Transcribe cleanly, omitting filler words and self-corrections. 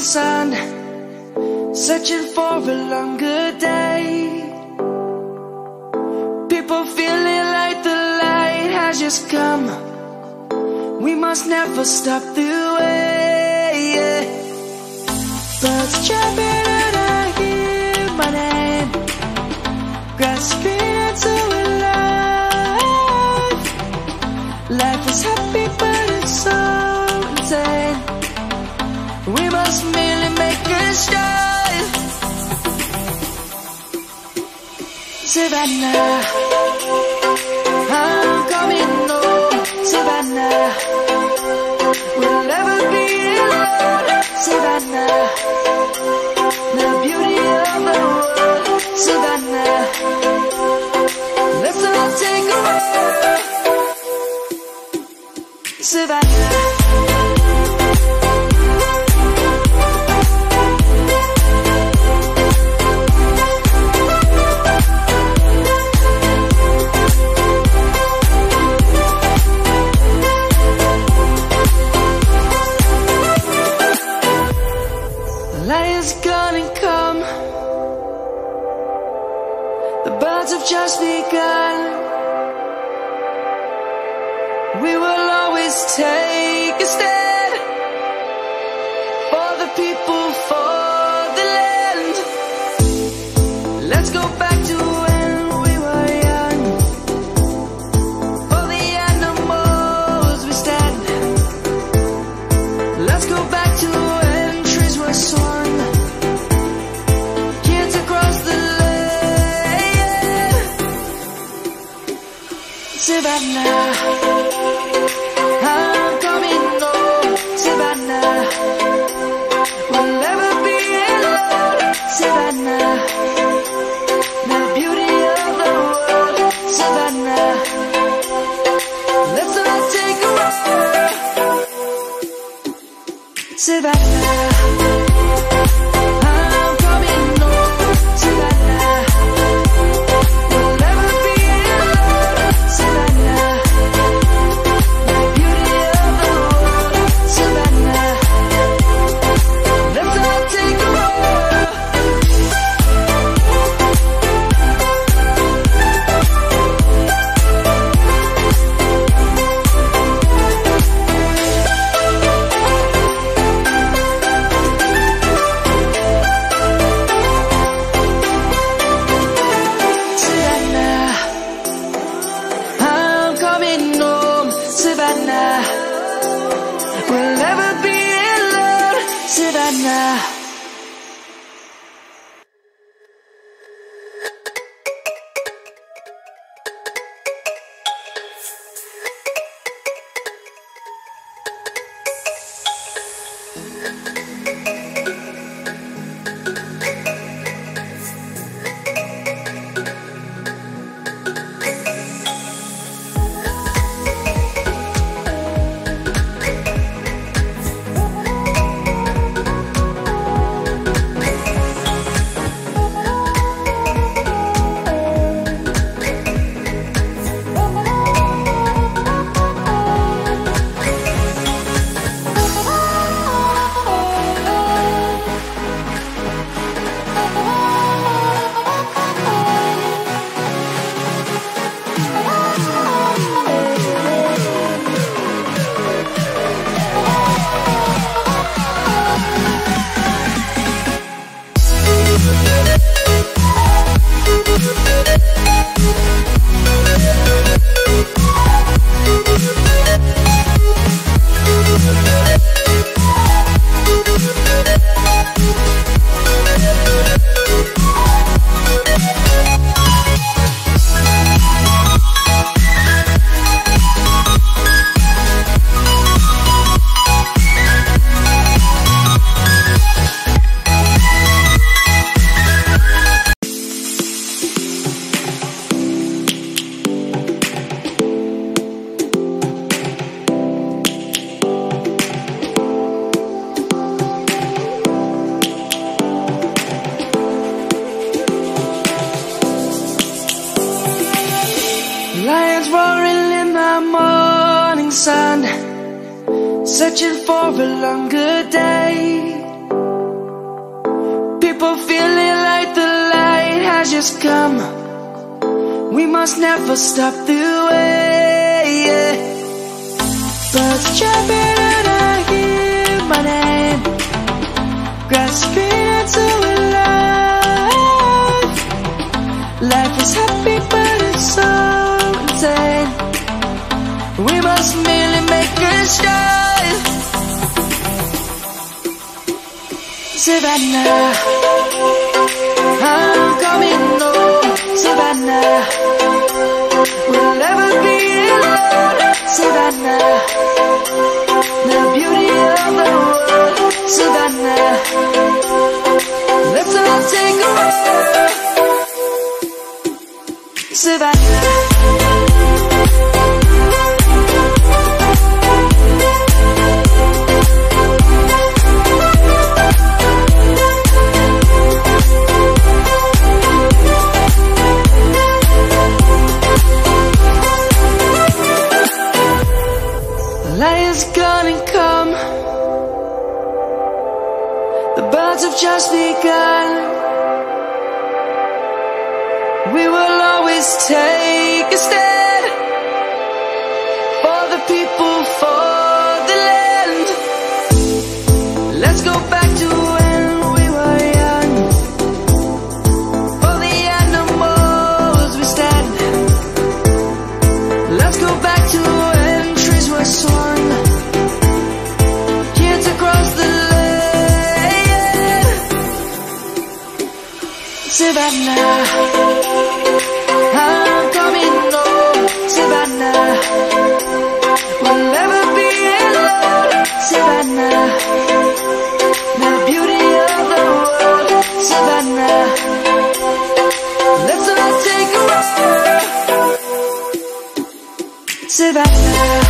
sun, searching for a longer day. People feeling like the light has just come. We must never stop the way. Birds chirping and I hear my name, grasping into a life. Life is happy but it's so insane. We must merely make a start. Savannah, I'm coming home. Savannah, we'll never be alone. Savannah, the beauty of the world. Savannah, let's all take a walk. Savannah. Lion's gonna come. The birds have just begun. We will always take a stand for the people, for the land. Let's go back to when we were young. For the animals we stand. Let's go back to when trees were swung. Kids across the land. Savannah, I'm coming home. Savannah, we'll never be alone. Savannah, the beauty of the world. Savannah, let's all take a walk. Savannah, I'm coming home. Savannah, we'll never be alone. Savannah, the beauty of the world. Savannah, let's all take a walk. Savannah, I'm coming home. Savannah, we'll never be alone. Savannah. Lions roaring in the morning sun, searching for a longer day. has come, we must never stop the way. Birds chirping and I hear my name, grasping into life. Life is happy but it's so insane. We must merely make a start. Savannah, I'm coming home. Savannah, we'll never be alone. Savannah, the beauty of the world. Savannah, let's all take a ride. Savannah, light is gonna come. The birds have just begun. We will always take a stand for the people, for the land. Let's go back to when we were young. For the animals we stand. Let's go back to when trees were swung, kids across the land. Savannah, I'm coming home. Savannah, we'll never be alone. Savannah, the beauty of the world. Savannah, let's all take a ride. Savannah.